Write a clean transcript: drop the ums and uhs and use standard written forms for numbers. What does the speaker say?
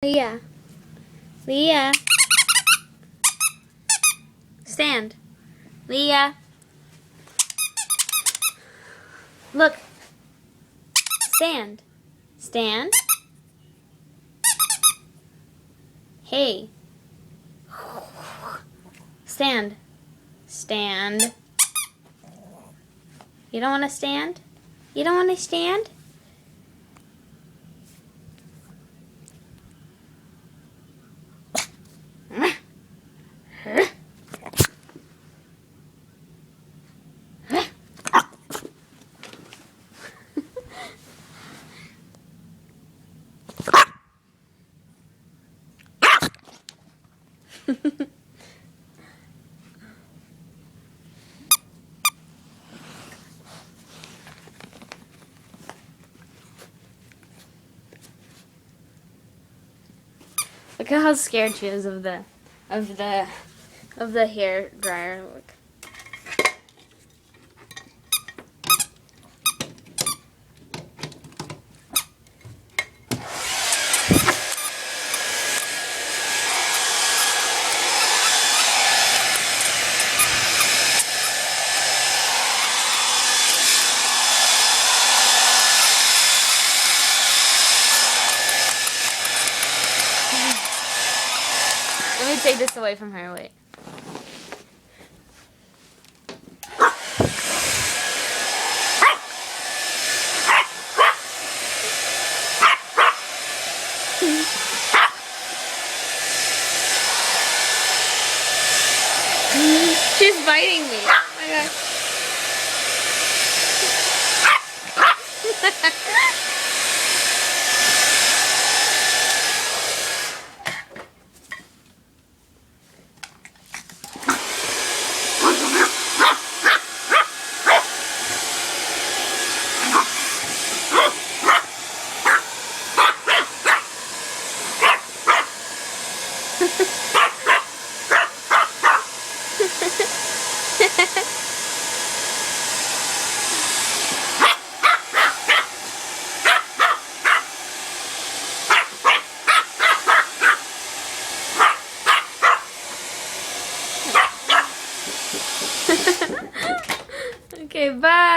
Leah. Leah. Stand. Leah. Look. Stand. Stand. Hey. Stand. Stand. You don't want to stand? You don't want to stand? Look at how scared she is of the hair dryer. Look. Let me take this away from her. Wait. She's biting me. Oh my god. Okay, bye.